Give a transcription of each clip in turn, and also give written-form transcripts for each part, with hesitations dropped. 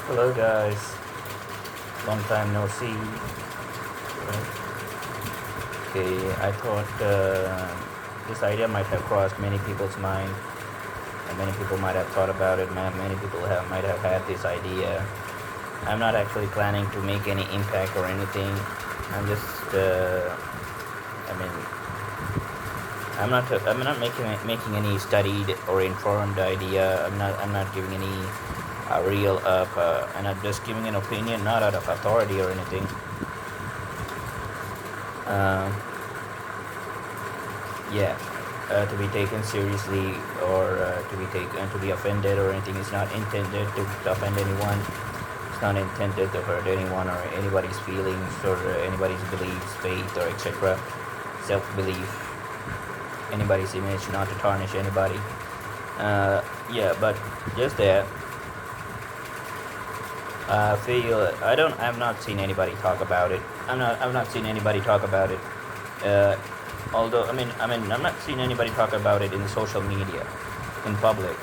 Hello guys, long time no see. Right. Okay, I thought this idea might have crossed many people's mind, and many people might have thought about it. Many people might have had this idea. I'm not actually planning to make any impact or anything. I'm just, I mean, I'm not making any studied or informed idea. I'm not giving any real and I'm just giving an opinion, not out of authority or anything. Uh, yeah, to be taken seriously or to be offended or anything. It's not intended to offend anyone. It's not intended to hurt anyone or anybody's feelings or anybody's beliefs, faith, or etc. Self-belief, anybody's image, not to tarnish anybody. Yeah, but just that. I've not seen anybody talk about it. I've not seen anybody talk about it. Although I'm not seeing anybody talk about it in social media, in public.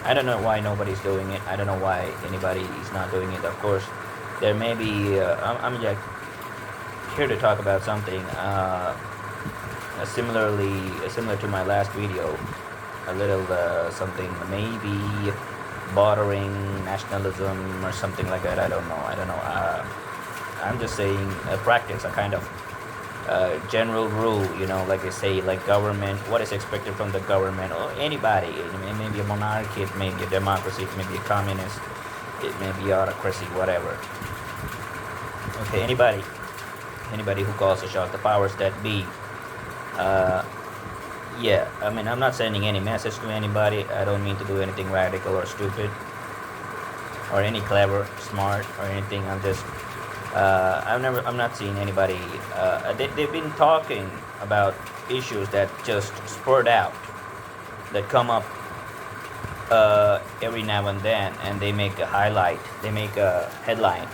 I don't know why nobody's doing it. I don't know why anybody is not doing it. Of course, there may be. I'm just here to talk about something similar to my last video. A little something maybe bordering nationalism or something like that. I don't know. I'm just saying a practice, a kind of general rule, like I say, like government, what is expected from the government or anybody. It may be a monarchy, it may be a democracy, it may be a communist, it may be autocracy, whatever. Okay, anybody who calls the shot, the powers that be. Yeah, I'm not sending any message to anybody. I don't mean to do anything radical or stupid or any clever, smart or anything. I'm not seeing anybody. They've been talking about issues that just spurred out, that come up every now and then, and they make a highlight, they make a headline,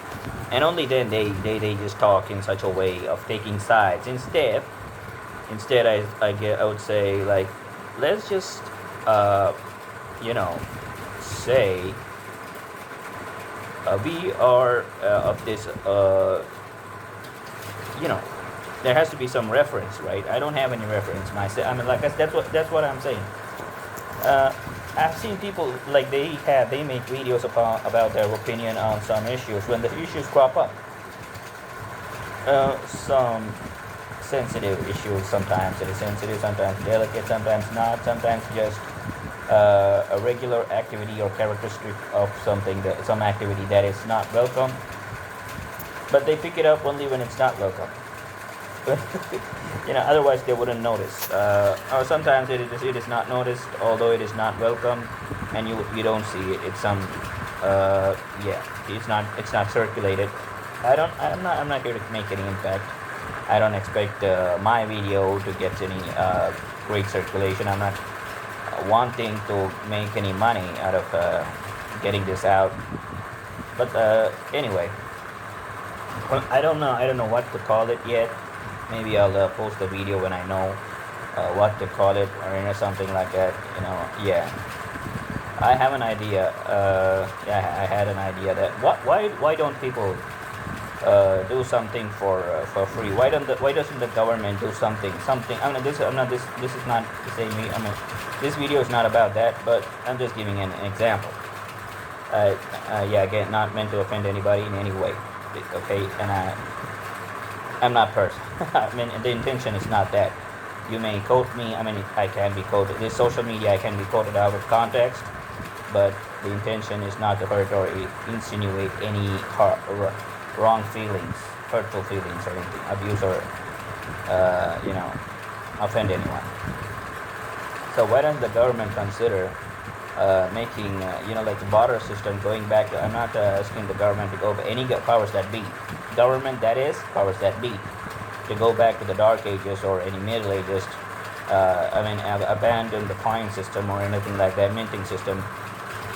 and only then they just talk in such a way of taking sides. Instead, I would say, like, let's just say we are of this there has to be some reference, right? I don't have any reference myself. That's what I'm saying. I've seen people, like, they make videos about their opinion on some issues. When the issues crop up, some sensitive issues, sometimes it is sensitive, sometimes delicate, sometimes not, sometimes just a regular activity or characteristic of some activity that is not welcome, but they pick it up only when it's not welcome. Otherwise they wouldn't notice. Or sometimes it is not noticed, although it is not welcome, and you don't see it. It's some it's not circulated. I'm not here to make any impact. I don't expect my video to get any great circulation. I'm not wanting to make any money out of getting this out. But anyway, well, I don't know what to call it yet. Maybe I'll post a video when I know what to call it, or something like that. Yeah. I have an idea. I had an idea that why don't people do something for free? Why doesn't the government do something? This is not to say me. This video is not about that, but I'm just giving an example. Again, not meant to offend anybody in any way. Okay, and I'm not person. The intention is not that. You may quote me. I can be quoted. This social media, I can be quoted out of context, but the intention is not to hurt or insinuate any wrong feelings, hurtful feelings, or anything, abuse or offend anyone. So why doesn't the government consider making like the border system, going back? I'm not asking the government to go, but any powers that be, government, that is powers that be, to go back to the dark ages or any middle ages. Abandon the coin system or anything like that, minting system,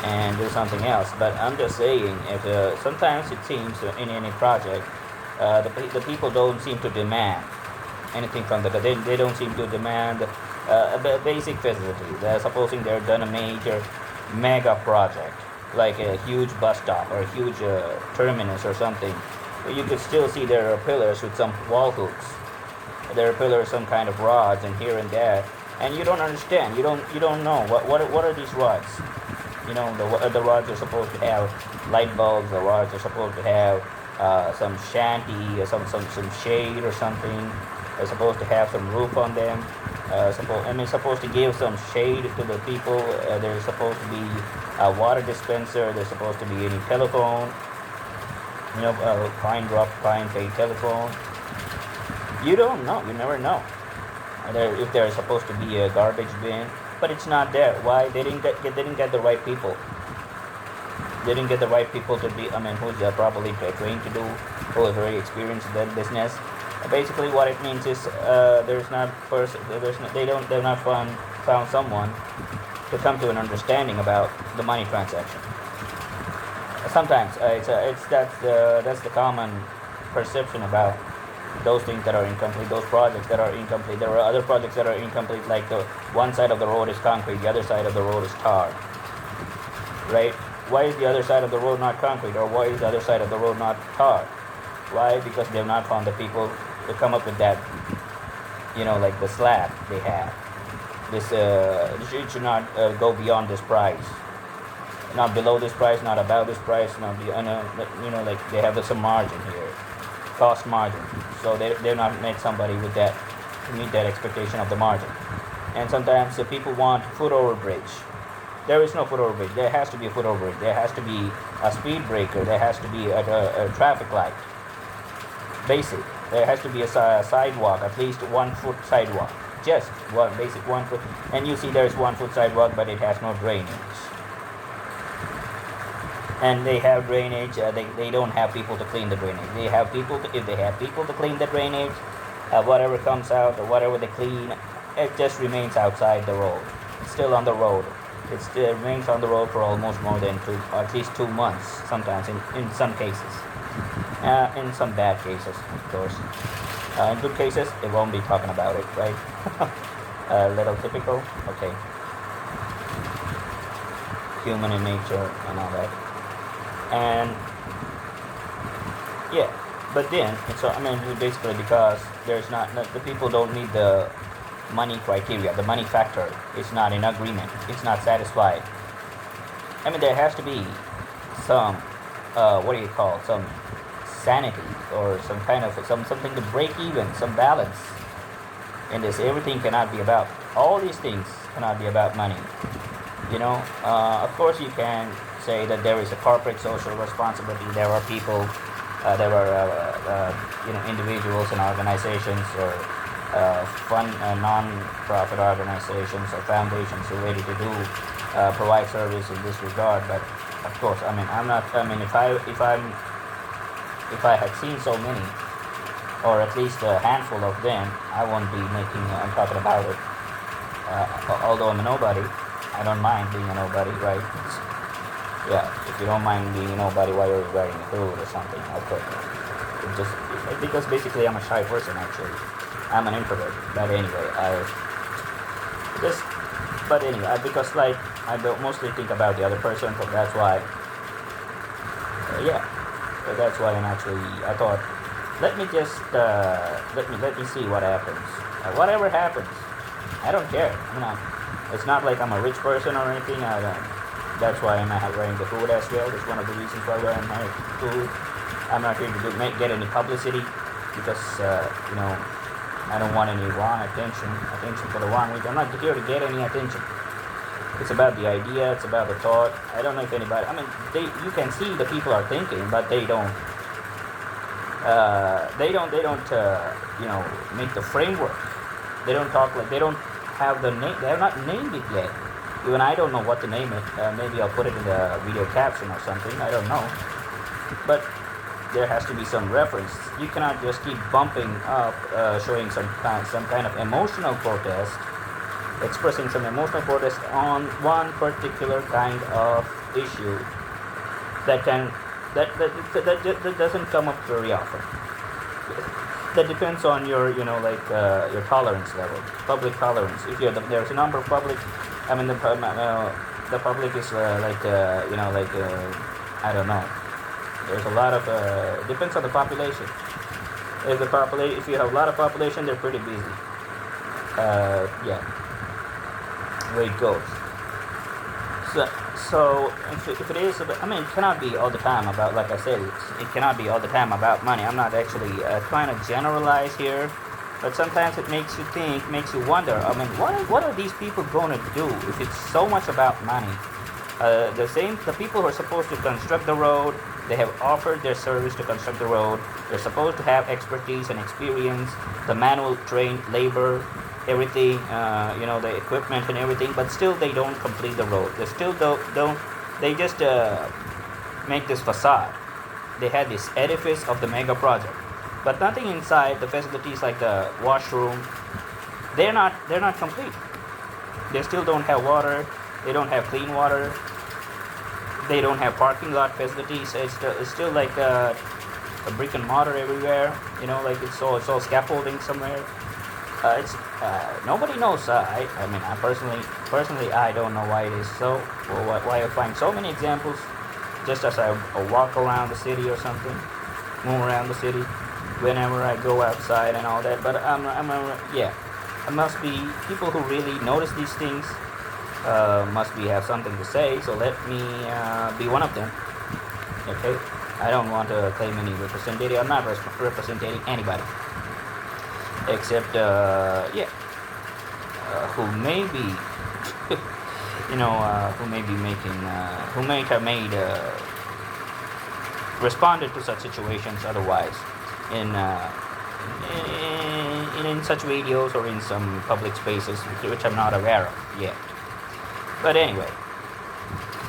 and do something else. But I'm just saying, if sometimes it seems in any project, the people don't seem to demand anything from they don't seem to demand a basic facility. Supposing they're done a major mega project, like a huge bus stop or a huge terminus or something, you could still see there are pillars with some wall hooks. There are pillars, some kind of rods, and here and there, and you don't understand. You don't know what are these rods. The rods are supposed to have light bulbs. The rods are supposed to have some shanty, some shade or something. They're supposed to have some roof on them. Supposed to give some shade to the people. There's supposed to be a water dispenser. There's supposed to be any telephone. Fine paid telephone. You don't know. You never know. If there's supposed to be a garbage bin, but it's not there. Why? They didn't get the right people. They didn't get the right people to be. Who's properly trained to do, who is very experienced in that business. Basically, what it means is they've not found someone to come to an understanding about the money transaction. Sometimes that's the common perception about those things that are incomplete, those projects that are incomplete. There are other projects that are incomplete, like the one side of the road is concrete, the other side of the road is tar. Right? Why is the other side of the road not concrete, or why is the other side of the road not tar? Why? Because they've not found the people to come up with that, like the slab they have. It should not go beyond this price. Not below this price, not above this price, like they have some margin here, cost margin. So they've not met somebody with that to meet that expectation of the margin. And sometimes the people want foot over bridge. There is no foot over bridge. There has to be a foot over bridge. There has to be a speed breaker. There has to be a traffic light. Basic. There has to be a sidewalk, at least 1 foot sidewalk. Just one basic 1 foot. And you see there's 1 foot sidewalk, but it has no drainage. And they have drainage. They don't have people to clean the drainage. If they have people to clean the drainage, whatever comes out or whatever they clean, it just remains outside the road. It's still on the road. It still remains on the road for almost more than at least 2 months. Sometimes in some cases. In some bad cases, of course. In good cases, they won't be talking about it, right? A little typical. Okay. Human in nature and all that. And yeah, but then basically because there's not the people don't meet the money criteria, the money factor is not in agreement, it's not satisfied. There has to be some some sanity or some kind of something to break even, some balance in this. Everything cannot be about, all these things cannot be about money. Of course you can say that there is a corporate social responsibility. There are people, there are individuals and organizations or non-profit organizations or foundations who are ready to provide service in this regard. But of course, I'm not. If I had seen so many, or at least a handful of them, I won't be talking about it. Although I'm a nobody, I don't mind being a nobody, right? Yeah, if you don't mind being a nobody while you're wearing a hood or something, of course. Because basically I'm a shy person, actually. I'm an introvert. But anyway, because I don't mostly think about the other person, so that's why. That's why I thought, let me just let me see what happens. Whatever happens, I don't care. It's not like I'm a rich person or anything. That's why I'm not wearing the hood as well. That's one of the reasons why I'm wearing my hood. I'm not here to get any publicity because I don't want any wrong attention for the wrong reason. I'm not here to get any attention. It's about the idea. It's about the thought. I don't know if anybody. You can see the people are thinking, but they don't. Make the framework. They don't talk like they don't have the name. They have not named it yet. Even I don't know what to name it. Maybe I'll put it in the video caption or something. I don't know. But there has to be some reference. You cannot just keep bumping up, showing some kind of emotional protest, expressing some emotional protest on one particular kind of issue that doesn't come up very often. That depends on your your tolerance level, public tolerance. If there's a number of public, the public is I don't know. There's a lot of depends on the population. If you have a lot of population, they're pretty busy. Yeah, way it goes. So if it is, I mean, it cannot be all the time about, like I said, it cannot be all the time about money. I'm not actually trying to generalize here, but sometimes it makes you think, makes you wonder. I mean, what are these people going to do if it's so much about money? The people who are supposed to construct the road, they have offered their service to construct the road. They're supposed to have expertise and experience, the manual trained labor, everything, the equipment and everything, but still they don't complete the road. They still don't they just make this facade. They had this edifice of the mega project, but nothing inside. The facilities like the washroom, they're not complete. They still don't have water. They don't have clean water. They don't have parking lot facilities. It's still like a brick and mortar everywhere. Like it's all scaffolding somewhere. It's Nobody knows. I mean, I personally, I don't know why it is so, or why I find so many examples. Just as I walk around the city or something, move around the city, whenever I go outside and all that. But yeah, it must be people who really notice these things. Must be have something to say. So let me be one of them. Okay, I don't want to claim any representative. I'm not representing anybody, except who may be who may be making who may have made responded to such situations otherwise in such videos or in some public spaces which I'm not aware of yet. But anyway,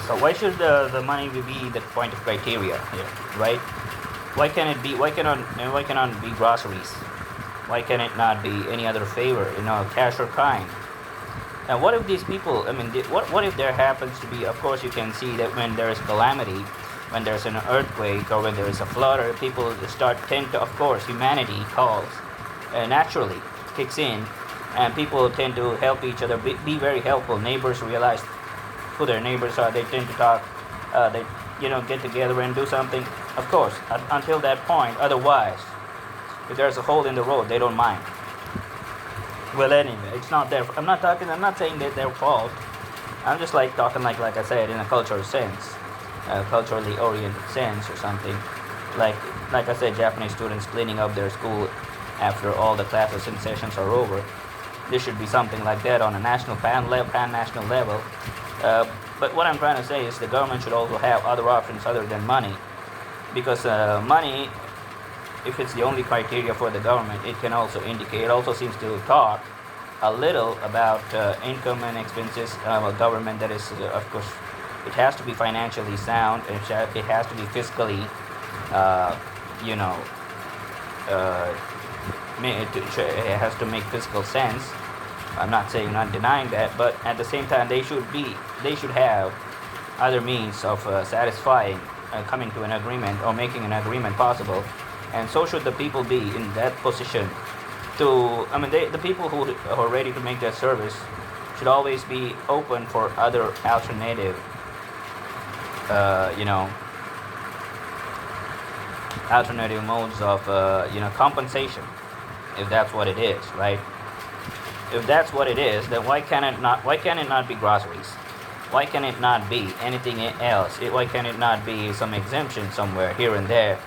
so why should the money be the point of criteria here, right? Why cannot be groceries? Why can it not be any other favor, cash or kind? And what if these people, I mean, what if there happens to be, of course you can see that when there is calamity, when there's an earthquake or when there is a flood, or people tend to, of course, humanity calls, naturally kicks in, and people tend to help each other, be very helpful. Neighbors realize who their neighbors are, they tend to talk, they, get together and do something, of course, until that point. Otherwise, if there's a hole in the road, they don't mind. Well, anyway, it's not their. I'm not saying that their fault. I'm just talking like I said, in a cultural sense, a culturally oriented sense or something. Like I said, Japanese students cleaning up their school after all the classes and sessions are over. There should be something like that on a pan-national level. But what I'm trying to say is the government should also have other options other than money, because money, if it's the only criteria for the government, it also seems to talk a little about income and expenses of a government that is, of course, it has to be financially sound, and it has to be fiscally, it has to make fiscal sense. I'm not denying that, but at the same time, they should have other means of satisfying, coming to an agreement or making an agreement possible. And so should the people be in that position the people who are ready to make that service should always be open for other alternative, alternative modes of, compensation, if that's what it is, right? If that's what it is, then why can it not be groceries? Why can it not be anything else? Why can it not be some exemption somewhere here and there?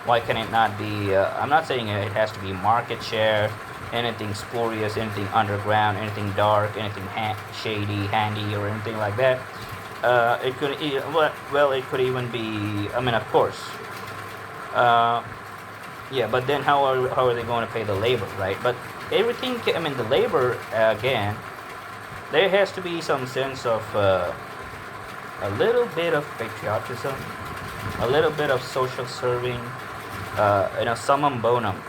Why can it not be, I'm not saying it has to be market share, anything spurious, anything underground, anything dark, anything shady, handy, or anything like that. It could even be, of course. But then how are they going to pay the labor, right? But everything, the labor, again, there has to be some sense of a little bit of patriotism, a little bit of social serving, summum bonum,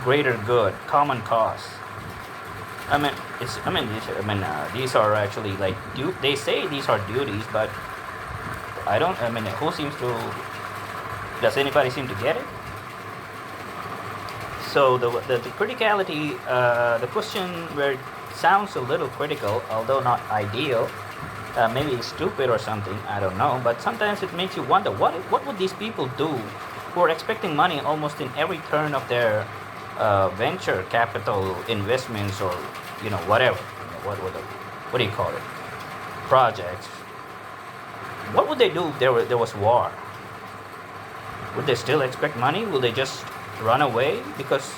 greater good, common cause. These are actually they say these are duties, but does anybody seem to get it? So the criticality, the question where it sounds a little critical, although not ideal, Maybe it's stupid or something, I don't know, but sometimes it makes you wonder what would these people do who are expecting money almost in every turn of their venture capital investments, or whatever, what do you call it, projects. What would they do if there was war? Would they still expect money? Will they just run away? Because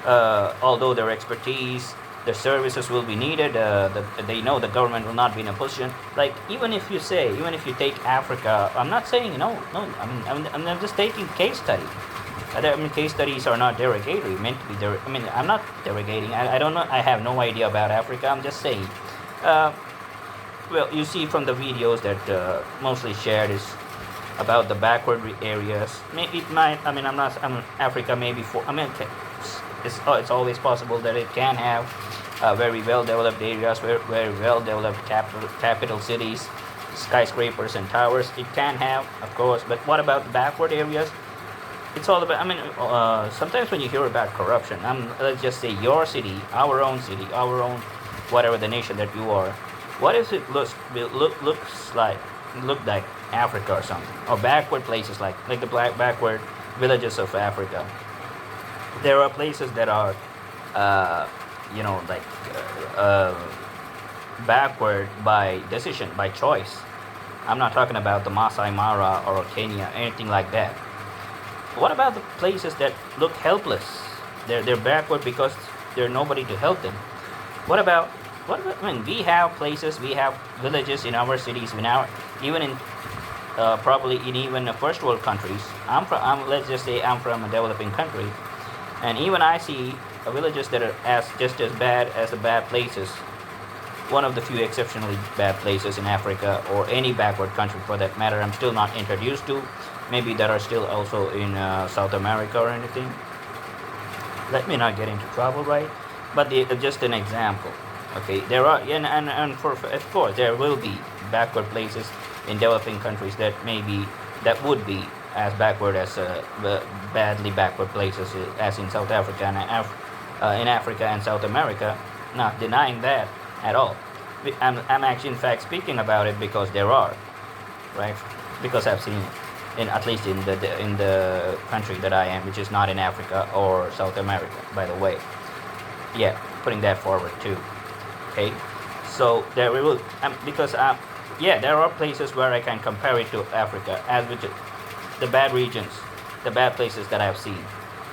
although their expertise, their services will be needed, they know the government will not be in a position. Like, even if you take Africa, I'm not saying no. I'm just taking case study. Case studies are not derogatory, meant to be I'm not derogating. I don't know. I have no idea about Africa. I'm just saying. Uh, well, you see from the videos that mostly shared is about the backward areas. Maybe it might. I'm not. Africa maybe for. It's always possible that it can have very well developed areas, very well developed capital cities, skyscrapers and towers. It can have, of course. But what about the backward areas? It's all about. Sometimes when you hear about corruption, let's just say your city, our own whatever the nation that you are. What if it looks like Africa or something, or backward places like the backward villages of Africa? There are places that are, like backward by decision, by choice. I'm not talking about the Masai Mara or Kenya, anything like that. What about the places that look helpless? They're backward because there's nobody to help them. What about we have places, we have villages in our cities, even in probably in even first world countries. Let's just say I'm from a developing country, and even I see villages that are just as bad as the bad places. One of the few exceptionally bad places in Africa, or any backward country for that matter, I'm still not introduced to. Maybe that are still also in South America or anything. Let me not get into trouble, right? But just an example. Okay, there are, and for of course there will be backward places in developing countries that would be as backward as badly backward places as in South Africa and in Africa and South America. Not denying that at all. I'm actually in fact speaking about it because there are, right? Because I've seen it, at least in the country that I am, which is not in Africa or South America, by the way. Yeah, putting that forward too. Okay, so there we will, because there are places where I can compare it to Africa, as with the bad regions, the bad places that I've seen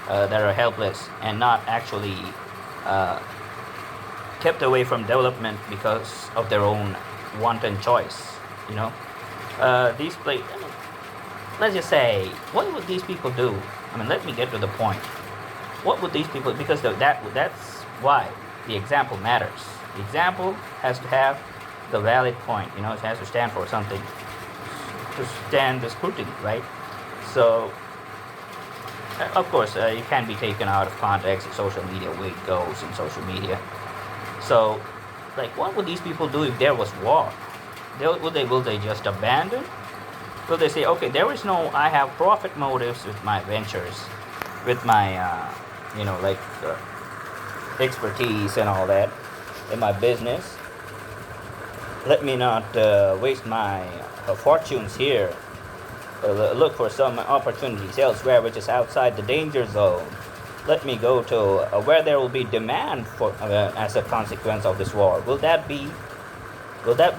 that are helpless and not actually kept away from development because of their own wanton choice. These places. Let's just say, what would these people do? Let me get to the point. What would these people? Because that's why the example matters. The example has to have the valid point. It has to stand for something, to stand the scrutiny, right? So, of course, it can be taken out of context. Social media, way it goes in social media. So, what would these people do if there was war? Will they just abandon? Will they say, okay, I have profit motives with my ventures, with my, expertise and all that in my business. Let me not waste my fortunes here. Look for some opportunities elsewhere, which is outside the danger zone. Let me go to where there will be demand for as a consequence of this war. Will that be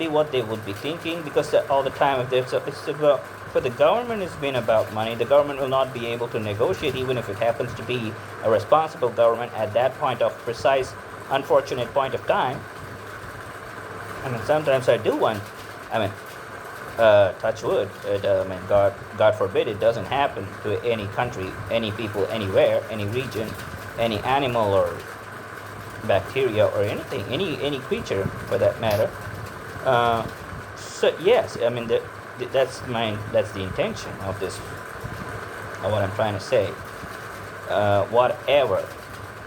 what they would be thinking? Because all the time, for the government, it's been about money. The government will not be able to negotiate, even if it happens to be a responsible government at that precise, unfortunate point of time. Sometimes I do want, touch wood. God forbid it doesn't happen to any country, any people, anywhere, any region, any animal or bacteria or anything, any creature for that matter. So yes, that's the intention of this. What I'm trying to say. Whatever.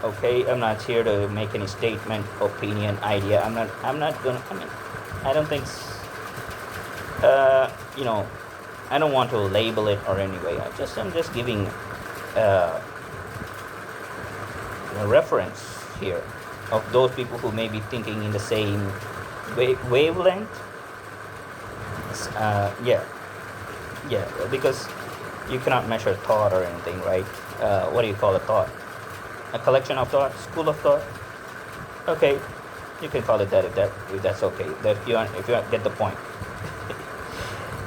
Okay, I'm not here to make any statement, opinion, idea. I'm not gonna. I don't think. I don't want to label it or anyway. I'm just giving a reference here of those people who may be thinking in the same wavelength, Yeah, yeah, because you cannot measure thought or anything, right? What do you call a thought? A collection of thoughts, school of thought. Okay, you can call it that if that's okay. That if you get the point,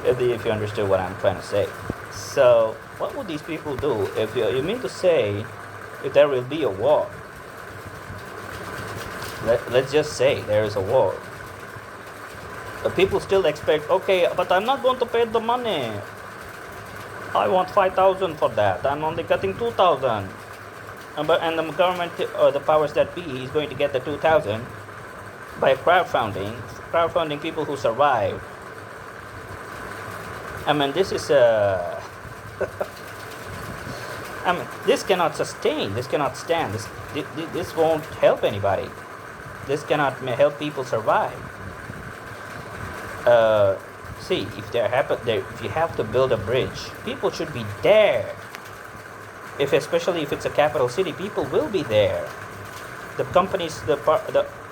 if you understood what I'm trying to say. So, what would these people do if you mean to say if there will be a war? Let's just say there is a war. People still expect, okay, but I'm not going to pay the money. I want 5,000 for that. I'm only getting 2,000. And the government or the powers that be is going to get the 2,000 by crowdfunding people who survive. I mean, this is I mean, this cannot sustain. This cannot stand. This won't help anybody. This cannot help people survive. See, if you have to build a bridge, people should be there. Especially if it's a capital city, people will be there. The companies, the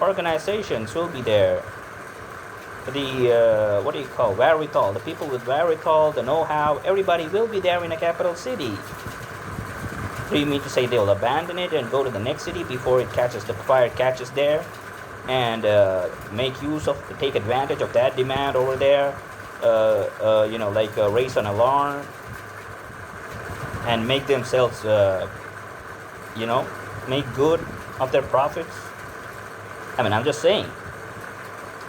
organizations will be there. The what do you call wherewithal? The people with wherewithal, the know-how, everybody will be there in a capital city. Do you mean to say they'll abandon it and go to the next city before the fire catches there, and take advantage of that demand over there? Raise an alarm and make themselves, make good of their profits. I mean, I'm just saying.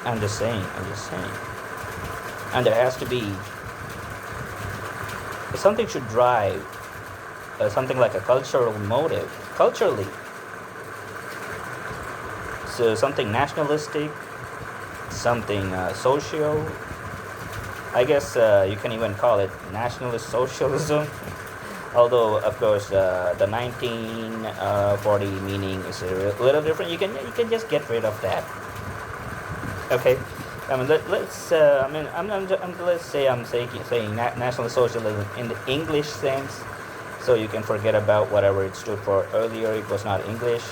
And there has to be something should drive something like a cultural motive, culturally. So something nationalistic, something social. I guess you can even call it nationalist socialism. Although, of course, the 1940 meaning is a little different. You can just get rid of that. Okay, I mean let's say I'm saying national socialism in the English sense, so you can forget about whatever it stood for earlier. It was not English.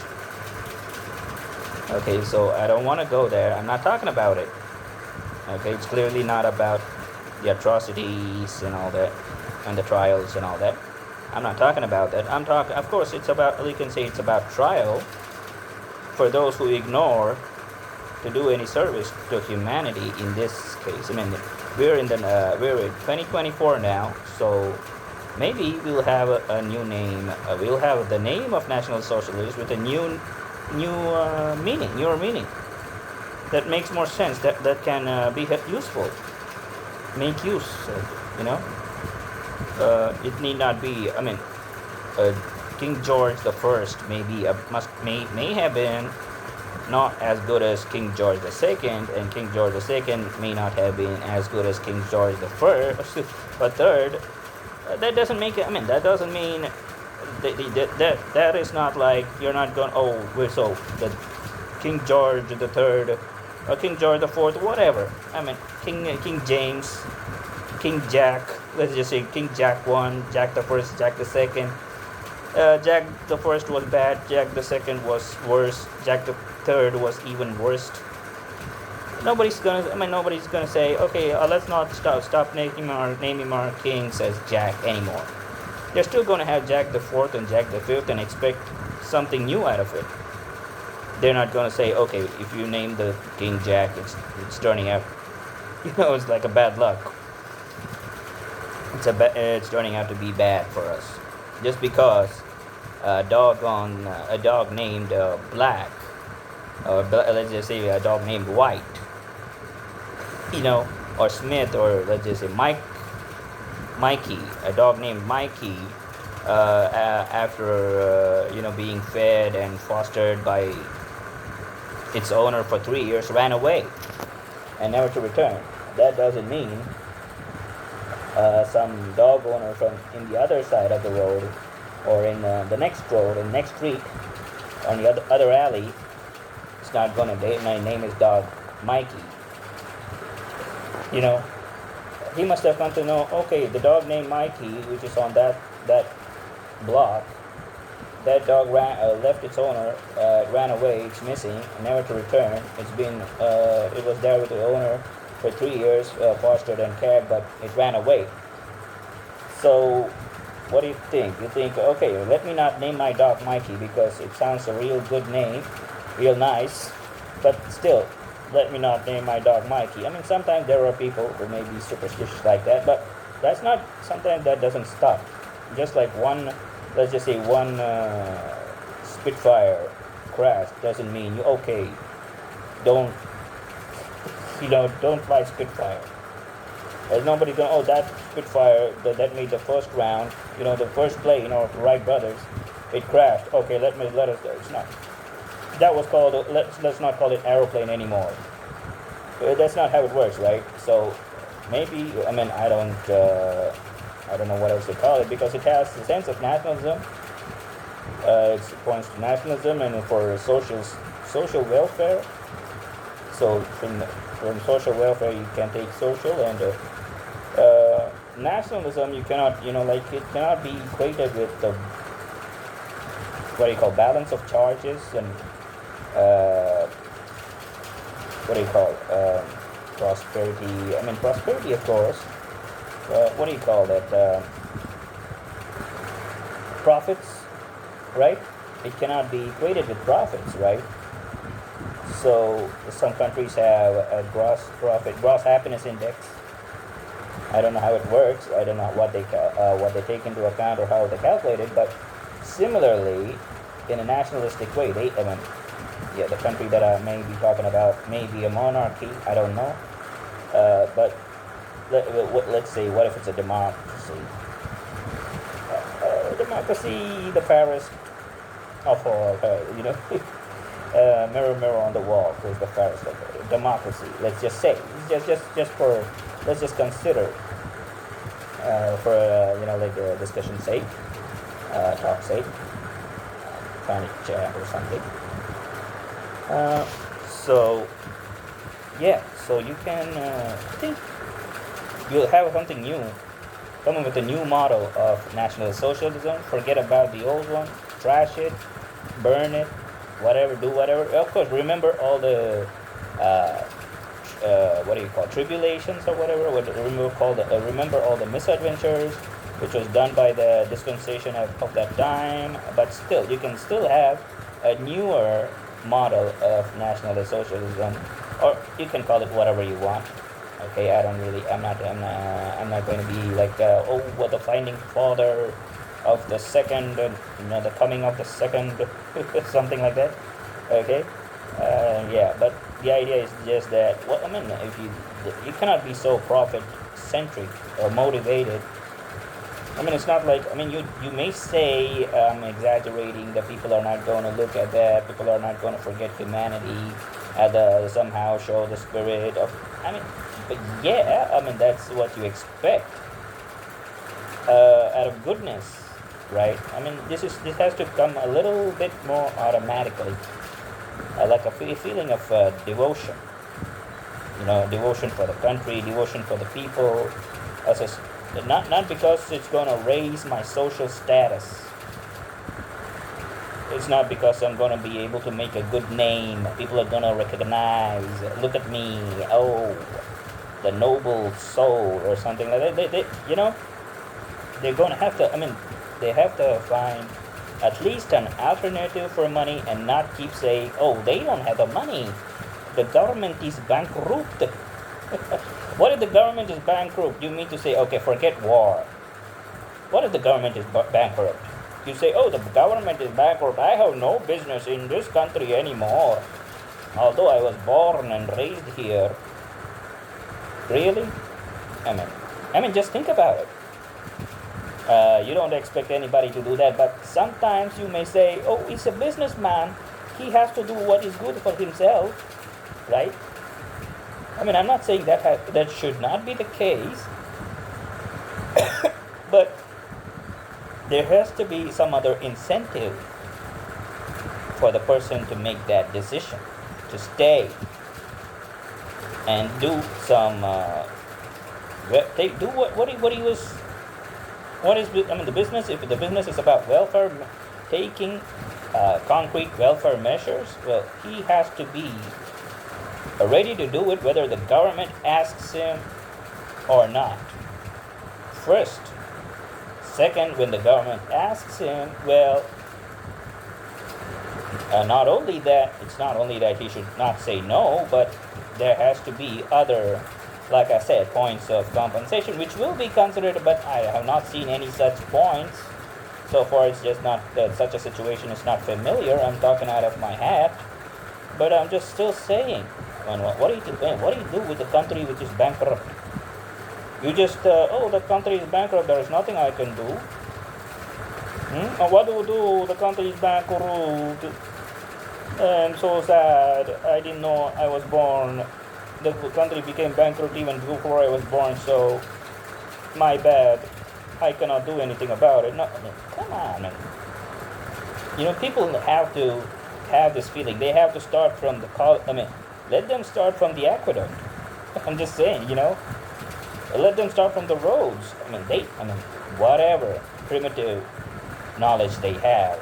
Okay, so I don't want to go there. I'm not talking about it. Okay, it's clearly not about the atrocities and all that, and the trials and all that. I'm not talking about that. Of course, you can say it's about trial for those who ignore to do any service to humanity in this case. I mean, we're in 2024 now, so maybe we'll have a new name. We'll have the name of National Socialist with a newer meaning that makes more sense. That can be useful. Make use, it need not be. I mean, King George the First may have been not as good as King George the Second, and King George the Second may not have been as good as King George the First, but Third. That doesn't make it. I mean, that doesn't mean that is not like you're not going. Oh, so the King George the Third, or King George the Fourth, whatever. I mean, King James, King Jack. Let's just say King Jack 1, Jack the First, Jack the Second. Jack the First was bad. Jack the Second was worse. Jack the Third was even worse. Nobody's gonna say, okay, let's not stop naming our kings as Jack anymore. They're still gonna have Jack the Fourth and Jack the Fifth and expect something new out of it. They're not gonna say, okay, if you name the King Jack, it's turning out, it's like a bad luck. It's turning out to be bad for us, just because a dog named Black, or let's just say a dog named White, or Smith, or let's just say Mikey, a dog named Mikey, after being fed and fostered by its owner for 3 years, ran away and never to return. That doesn't mean some dog owner from in the other side of the road, or in the next road, in the next street, on the other alley, it's not gonna name his dog Mikey. He must have come to know, okay, the dog named Mikey, which is on that block, that dog left its owner, ran away, it's missing, never to return. It was there with the owner for 3 years, fostered and cared, but it ran away. So, what do you think? You think, okay, let me not name my dog Mikey because it sounds a real good name, real nice, but still, let me not name my dog Mikey. I mean, sometimes there are people who may be superstitious like that, but that's not, sometimes that doesn't stop. Just like one, let's just say one Spitfire crash doesn't mean you, okay, don't, don't fly Spitfire. There's nobody going, oh, that Spitfire that made the first round, the first plane of Wright brothers, it crashed. Okay, let us. It's not. That was called. Let's not call it aeroplane anymore. That's not how it works, right? So maybe, I mean, I don't know what else to call it, because it has a sense of nationalism. It points to nationalism and for social welfare. So from social welfare you can take social, and nationalism, you cannot, it cannot be equated with the, what do you call, balance of charges, and what do you call, prosperity. I mean, prosperity, of course. What do you call that? Profits, right? It cannot be equated with profits, right? So some countries have a gross happiness index. I don't know how it works. I don't know what they take into account or how they calculate it. But similarly, in a nationalistic way, the country that I may be talking about may be a monarchy. I don't know. But let's say, what if it's a democracy? Democracy, the fairest of all. Mirror, mirror on the wall, who's the fairest of all? Democracy. Let's just say, let's just consider, for like a discussion sake, talk sake, planet chat or something. So you can think you'll have something new, coming with a new model of national socialism. Forget about the old one, trash it, burn it, whatever, do whatever. Of course, remember all the what do you call, tribulations or whatever. Remember all the misadventures which was done by the dispensation of that time. But still, you can still have a newer model of nationalist socialism, or you can call it whatever you want. Okay, I'm not going to be like, what the founding father of the second, the coming of the second, something like that. Okay, but the idea is just that, if you cannot be so profit centric or motivated. It's not like, you may say, I'm exaggerating, that people are not going to look at that, people are not going to forget humanity, somehow show the spirit of, but that's what you expect out of goodness, right? This has to come a little bit more automatically, like a feeling of devotion, devotion for the country, devotion for the people, not because it's going to raise my social status. It's not because I'm going to be able to make a good name. People are going to recognize, look at me, oh, the noble soul or something like that. They're going to have to, they have to find at least an alternative for money, and not keep saying, oh, they don't have the money, the government is bankrupt. What if the government is bankrupt? You mean to say, okay, forget war. What if the government is bankrupt? You say, oh, the government is bankrupt, I have no business in this country anymore, although I was born and raised here. Really? Just think about it. You don't expect anybody to do that, but sometimes you may say, oh, he's a businessman, he has to do what is good for himself, right? I'm not saying that should not be the case, but there has to be some other incentive for the person to make that decision, to stay and do some, the business, if the business is about welfare, taking concrete welfare measures, well, he has to be ready to do it whether the government asks him or not. First. Second, when the government asks him, well, not only that, it's not only that he should not say no, but there has to be other, like I said, points of compensation, which will be considered, but I have not seen any such points. So far, it's just not, such a situation is not familiar. I'm talking out of my hat, but I'm just still saying, what do you do with the country which is bankrupt? You just, the country is bankrupt, there is nothing I can do. What do you do? The country is bankrupt. I'm so sad. I didn't know I was born. The country became bankrupt even before I was born, so my bad. I cannot do anything about it. No, come on, man. People have to have this feeling. They have to start from let them start from the aqueduct. I'm just saying, let them start from the roads. Whatever primitive knowledge they have.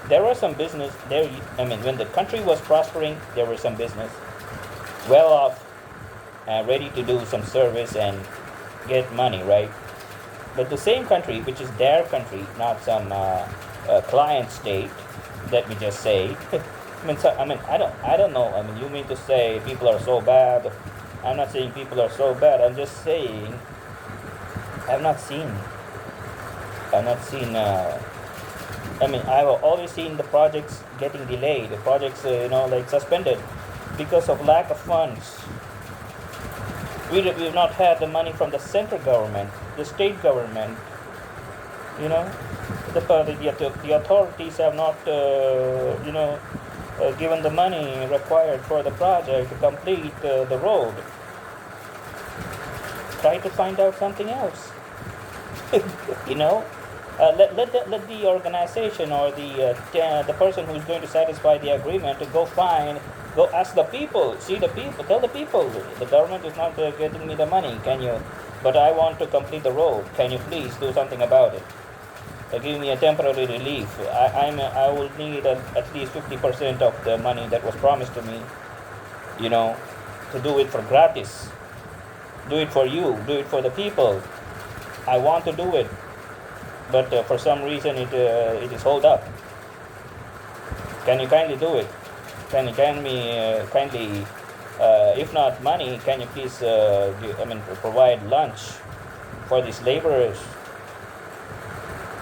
There was some business there. When the country was prospering, there was some business, well off, ready to do some service and get money, right? But the same country, which is their country, not some client state, let me just say. I don't know. You mean to say people are so bad? I'm not saying people are so bad. I'm just saying I've not seen. I've always seen the projects getting delayed. The projects, suspended because of lack of funds. We've not had the money from the central government, the state government. The authorities have not, given the money required for the project to complete the road. Try to find out something else. Let the organization or the person who is going to satisfy the agreement to go ask the people, tell the people, the government is not getting me the money. But I want to complete the road. Can you please do something about it? Give me a temporary relief. I will need at least 50% of the money that was promised to me, to do it for gratis. Do it for you. Do it for the people. I want to do it, but for some reason it is hold up. Can you kindly do it? Can you kindly, if not money, can you please provide lunch for these laborers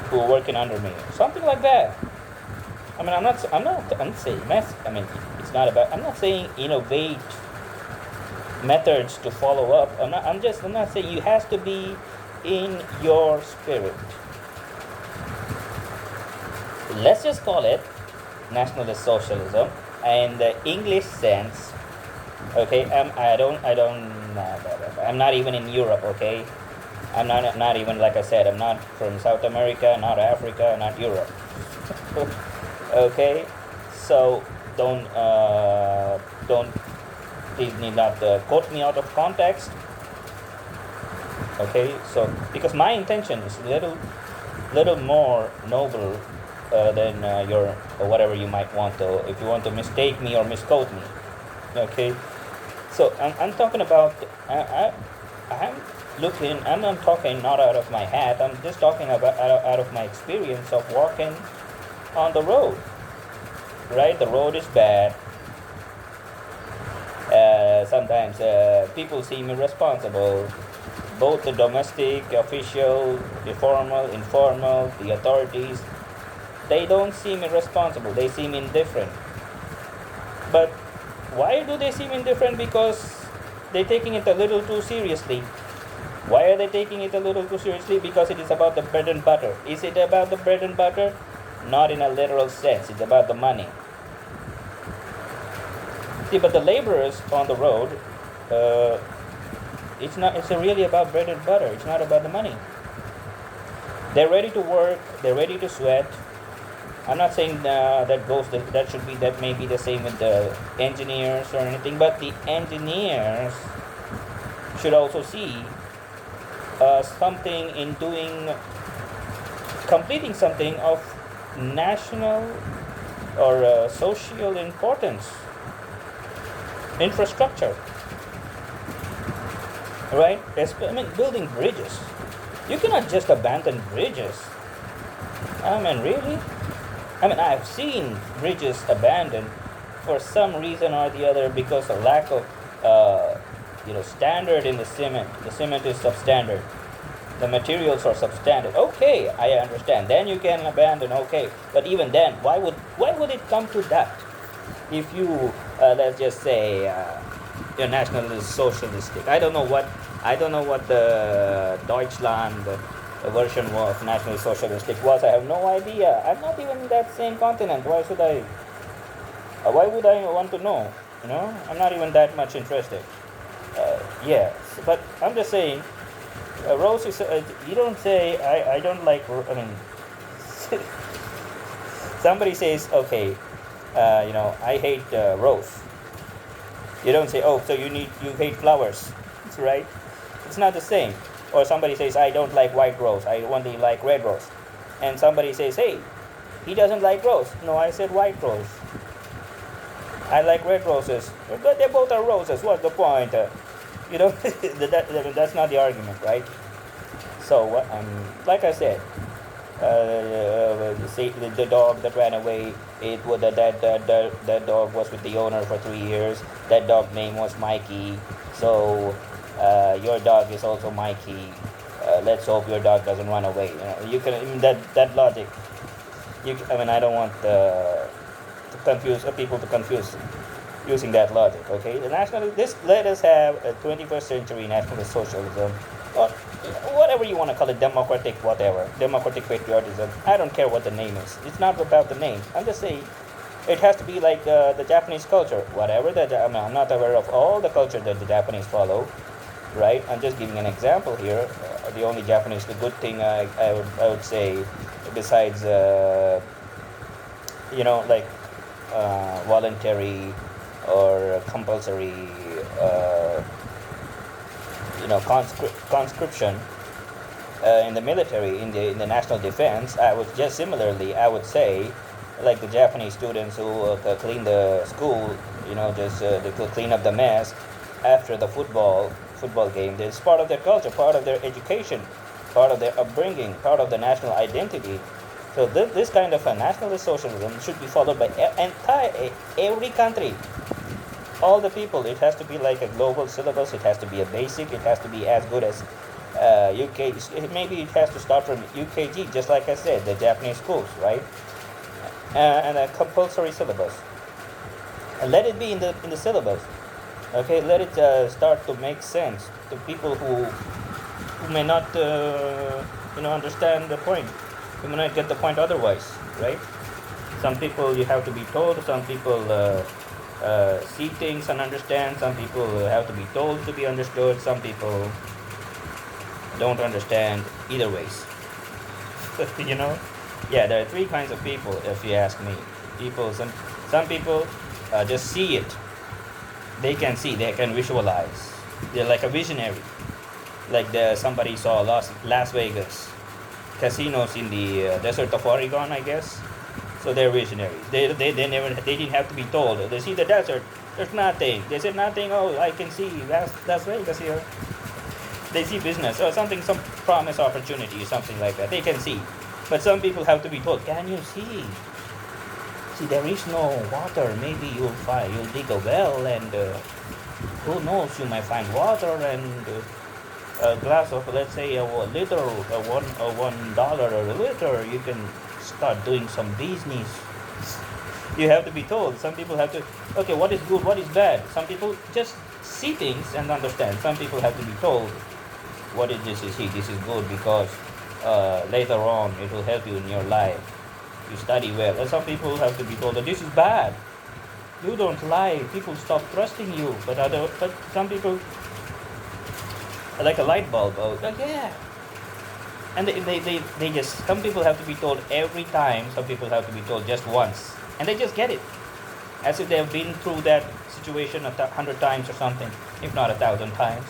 who are working under me? Something like that. I'm not saying mess. It's not about. I'm not saying innovate methods to follow up. I'm not saying you has to be in your spirit. Let's just call it nationalist socialism in the English sense. Okay, I'm not even in Europe. Okay, I'm not even, like I said, I'm not from South America, not Africa, not Europe. Okay, so don't please need not quote me out of context. Okay, so because my intention is a little more noble than your whatever you might want to, if you want to mistake me or misquote me. Okay, so I'm talking about I'm not talking not out of my hat. I'm just talking about out of my experience of walking on the road. Right, the road is bad. Sometimes people seem irresponsible. Both the domestic official, the formal, informal, the authorities, they don't seem irresponsible. They seem indifferent. But why do they seem indifferent? Because they're taking it a little too seriously. Why are they taking it a little too seriously? Because it is about the bread and butter. Is it about the bread and butter? Not in a literal sense. It's about the money. See, but the laborers on the road, it's really about bread and butter. It's not about the money. They're ready to work. They're ready to sweat. I'm not saying that may be the same with the engineers or anything, but the engineers should also see something in completing something of national or social importance. infrastructure, right? I mean, building bridges. You cannot just abandon bridges. I mean, really? I mean, I've seen bridges abandoned for some reason or the other because of lack of, standard in the cement. The cement is substandard. The materials are substandard. Okay, I understand. Then you can abandon. Okay, but even then, why would it come to that? If you let's just say your nationalist socialistic. I don't know what the Deutschland version of national socialistic was. I have no idea. I'm not even in that same continent. Why should I? Why would I want to know? I'm not even that much interested. Yes, but I'm just saying. Rose is. You don't say I don't like. I mean, somebody says okay. I hate rose. You don't say, oh, so you hate flowers, right? It's not the same. Or somebody says, I don't like white rose, I only like red rose. And somebody says, hey, he doesn't like rose. No, I said white rose. I like red roses. But they both are roses. What's the point? That's not the argument, right? So, like I said, the dog that ran away, that dog was with the owner for 3 years. That dog name was Mikey. So your dog is also Mikey. Let's hope your dog doesn't run away. You can, I mean, that logic. I don't want to confuse people to confuse using that logic. Okay, let us have a 21st century nationalist socialism, or whatever you want to call it, democratic patriotism. I don't care what the name is. It's not about the name. I'm just saying it has to be like the Japanese culture. I'm not aware of all the culture that the Japanese follow, right? I'm just giving an example here. The only the good thing I would say, besides voluntary or compulsory conscription in the military, in the national defense. I would say, like the Japanese students who clean the school, they clean up the mess after the football game. It's part of their culture, part of their education, part of their upbringing, part of the national identity. So this kind of a nationalist socialism should be followed by every country, all the people. It has to be like a global syllabus. It has to be a basic. It has to be as good as UK. Maybe it has to start from UKG, just like I said, the Japanese schools, right? And a compulsory syllabus. And let it be in the syllabus. Okay, let it start to make sense to people who may not understand the point. You may not get the point otherwise, right? Some people you have to be told. Some people see things and understand. Some people have to be told to be understood. Some people don't understand either ways. Yeah, there are three kinds of people, if you ask me. Some people just see it. They can see. They can visualize. They're like a visionary. Like somebody saw Las Vegas casinos in the desert of Oregon, I guess. So they're visionaries. They didn't have to be told. They see the desert. There's nothing. They said nothing. Oh, I can see Las Vegas here. They see business or something, some promise, opportunity, something like that. They can see. But some people have to be told. Can you see? See, there is no water. Maybe you'll dig a well, and who knows? You might find water and. A glass of, let's say, a liter, $1 a liter, you can start doing some business. You have to be told. Some people have to, okay, what is good, what is bad? Some people just see things and understand. Some people have to be told, what is this? This is good because later on it will help you in your life. You study well. And some people have to be told that this is bad. You don't lie. People stop trusting you. But some people, like a light bulb. Yeah. And they just, some people have to be told every time. Some people have to be told just once. And they just get it. As if they have been through that situation 100 times or something. If not 1,000 times.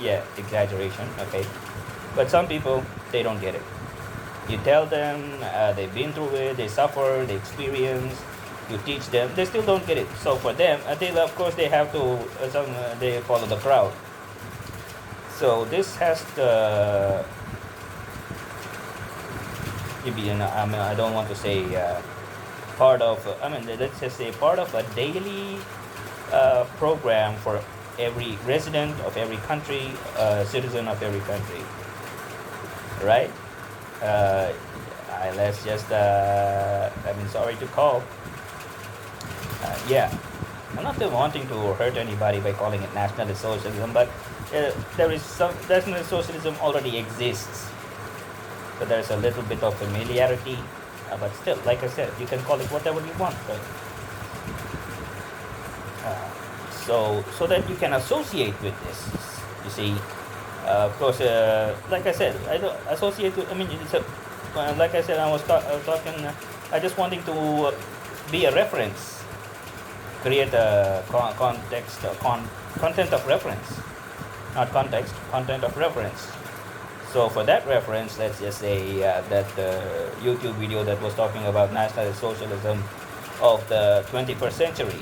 Yeah, exaggeration. Okay. But some people, they don't get it. You tell them, they've been through it, they suffer, they experience, You teach them, they still don't get it. So for them, of course they have to they follow the crowd. So this has to I mean, I don't want to say part of. I mean, let's just say part of a daily program for every resident of every country, citizen of every country, right? Uh, let's just. I mean, sorry to call. Yeah, I'm not wanting to hurt anybody by calling it nationalist socialism, but there is some nationalist socialism already exists. So there's a little bit of familiarity, but still, like I said, you can call it whatever you want. But, so that you can associate with this. You see, of course, like I said, I don't associate with. I mean, it's a, like I said, I was talking. I just wanting to be a reference, create a context, content of reference, not context, content of reference. So for that reference, let's just say that YouTube video that was talking about nationalist socialism of the 21st century.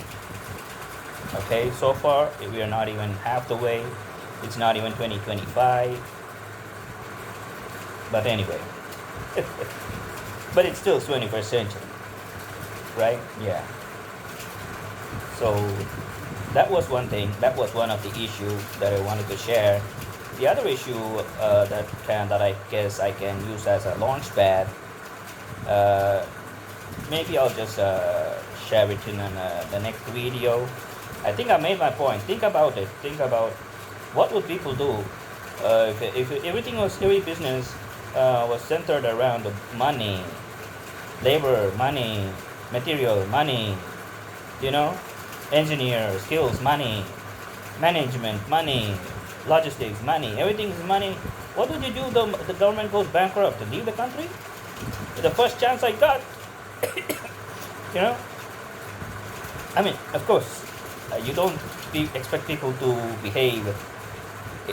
Okay, so far we are not even half the way. It's not even 2025. But anyway, but it's still 21st century, right? Yeah. So that was one thing. That was one of the issues that I wanted to share. The other issue that I guess I can use as a launch pad, maybe I'll just share it in the next video. I think I made my point. Think about it. Think about what would people do if every business was centered around money, labor, money, material, money, engineer skills, money, management, money, logistics, money, everything is money. What would you do? The government goes bankrupt to leave the country? The first chance I got, I mean, of course, you don't expect people to behave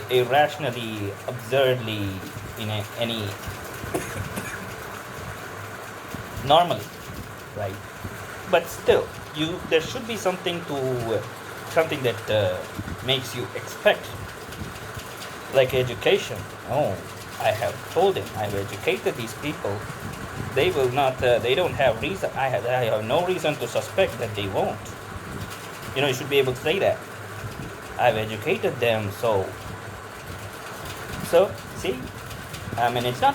irrationally, absurdly, in any normally, right? But still, there should be something that makes you expect. Like education. Oh, I have told him, I've educated these people. They will not. They don't have reason. I have no reason to suspect that they won't. You should be able to say that. I've educated them, so see. I mean, it's not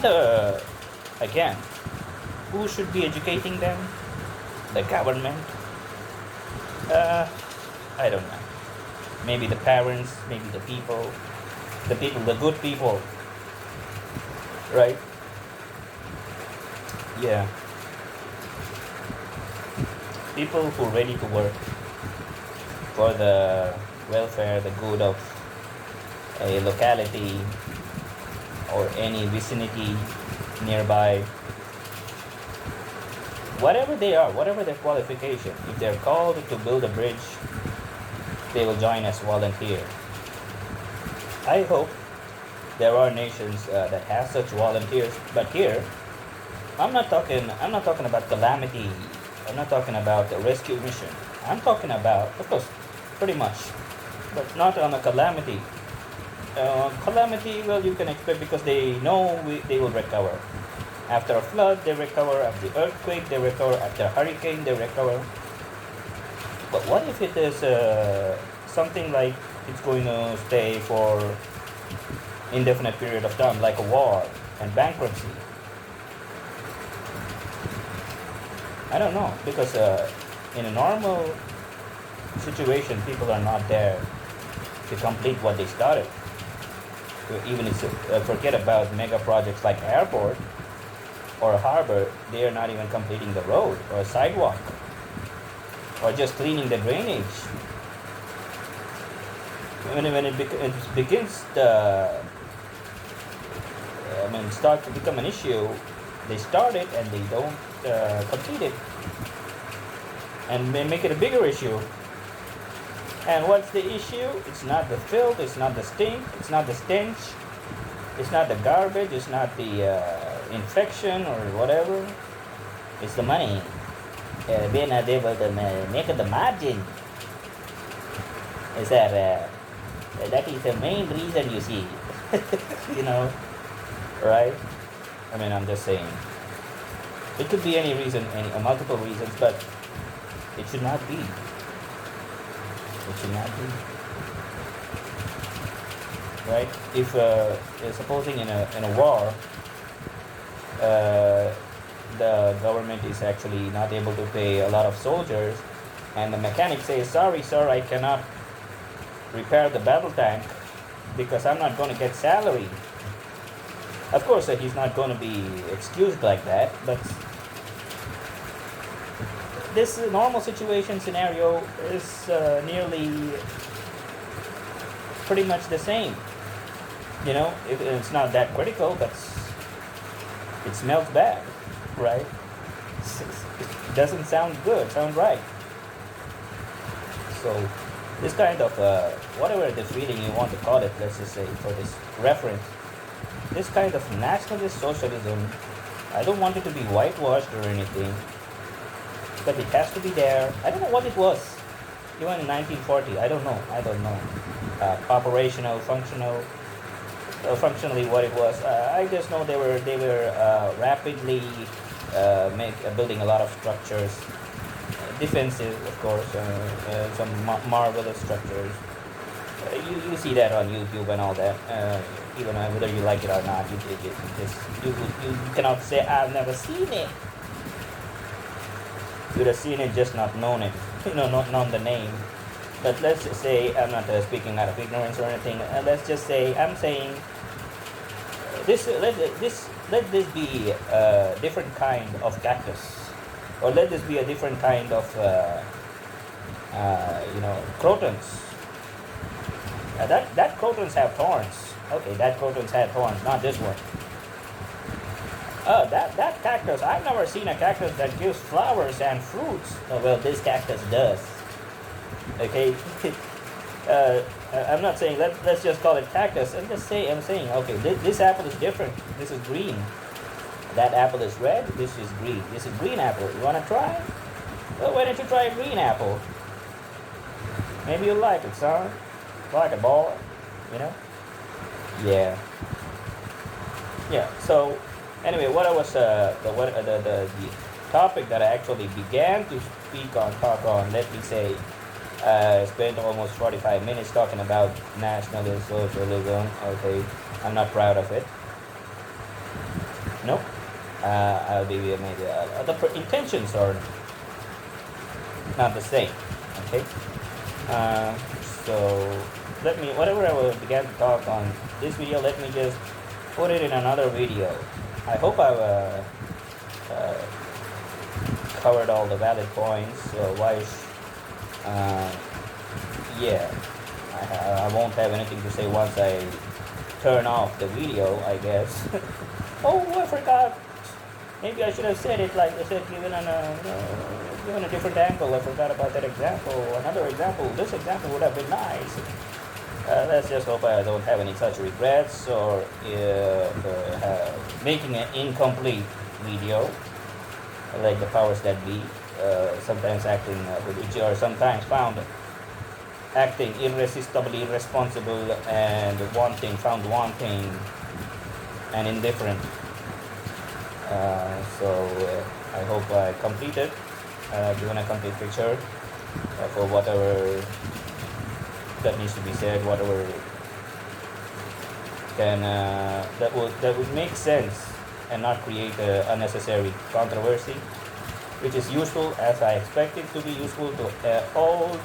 again. Who should be educating them? The government. I don't know. Maybe the parents. Maybe the people. The good people, right? Yeah. People who are ready to work for the welfare, the good of a locality or any vicinity nearby. Whatever they are, whatever their qualification, if they're called to build a bridge, they will join as volunteer. I hope there are nations that have such volunteers, but here, I'm not talking about calamity. I'm not talking about a rescue mission. I'm talking about, of course, pretty much, but not on a calamity. Calamity, well, you can expect because they know they will recover. After a flood, they recover. After the earthquake, they recover. After a hurricane, they recover. But what if it is something like it's going to stay for indefinite period of time, like a war and bankruptcy? I don't know, because in a normal situation, people are not there to complete what they started. Even if forget about mega projects like airport or a harbor, they are not even completing the road or a sidewalk or just cleaning the drainage. When it begins start to become an issue, they start it and they don't complete it, and they make it a bigger issue. And what's the issue? It's not the filth, it's not the stink, it's not the stench, it's not the garbage, it's not the infection or whatever. It's the money. we're not able to make the margin. Is that is the main reason you see, you know, right? I mean, I'm just saying. It could be any reason, multiple reasons, but it should not be. It should not be. Right? If supposing in a war, the government is actually not able to pay a lot of soldiers, and the mechanic says, "Sorry, sir, I cannot repair the battle tank because I'm not going to get salary." Of course, he's not going to be excused like that, but this normal situation scenario is nearly pretty much the same. You know, it's not that critical, but it smells bad, right? It doesn't sound good, sound right. So this kind of, whatever the feeling you want to call it, let's just say for this reference, this kind of nationalist socialism, I don't want it to be whitewashed or anything, but it has to be there. I don't know what it was, even in 1940, I don't know. Operational, functionally what it was. I just know they were rapidly building a lot of structures, defensive, of course, some marvelous structures. You see that on YouTube and all that. Even whether you like it or not, you cannot say I've never seen it. You'd have seen it, just not known it. Not known the name. But let's just say, I'm not speaking out of ignorance or anything. Let's just say, I'm saying let this be a different kind of cactus, or let this be a different kind of crotons. That crotons have thorns. Okay, that crotons had thorns, not this one. That cactus, I've never seen a cactus that gives flowers and fruits. Oh, well, this cactus does. Okay, I'm not saying let's just call it cactus. I'm saying okay, this apple is different. This is green. That apple is red. This is green. This is green apple. You wanna try? Well, why don't you try a green apple? Maybe you'll like it, son. Like a boy, you know? Yeah. Yeah. So anyway, what I was the topic that I actually began to talk on. Let me say. Spent almost 45 minutes talking about nationalism, socialism. Okay, I'm not proud of it. Nope. I'll be maybe the intentions are not the same. Okay. So whatever I began to talk on this video, let me just put it in another video. I hope I've covered all the valid points. Yeah, I won't have anything to say once I turn off the video, I guess. Oh, I forgot. Maybe I should have said it like I said, given a different angle. I forgot about that example. Another example. This example would have been nice. Let's just hope I don't have any such regrets or making an incomplete video like the powers that be. Sometimes acting which are sometimes found acting irresistibly irresponsible and found wanting and indifferent. I hope I completed, given a complete picture for whatever that needs to be said, whatever can that would make sense and not create unnecessary controversy, which is useful, as I expect it to be useful to all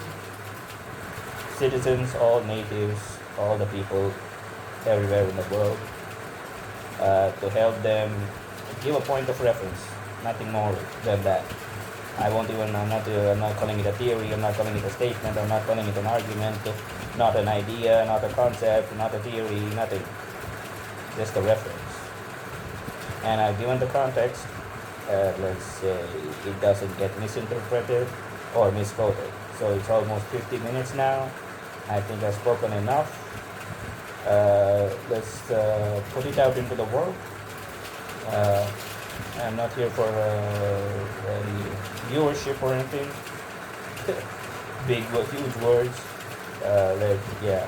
citizens, all natives, all the people everywhere in the world, to help them give a point of reference, nothing more than that. I'm not calling it a theory, I'm not calling it a statement, I'm not calling it an argument, not an idea, not a concept, not a theory, nothing. Just a reference. And I've given the context. Let's say it doesn't get misinterpreted or misquoted. So it's almost 50 minutes now. I think I've spoken enough. Let's put it out into the world. I'm not here for any viewership or anything. Big, huge words. Yeah.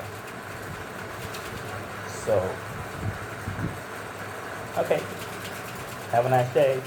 So, okay. Have a nice day.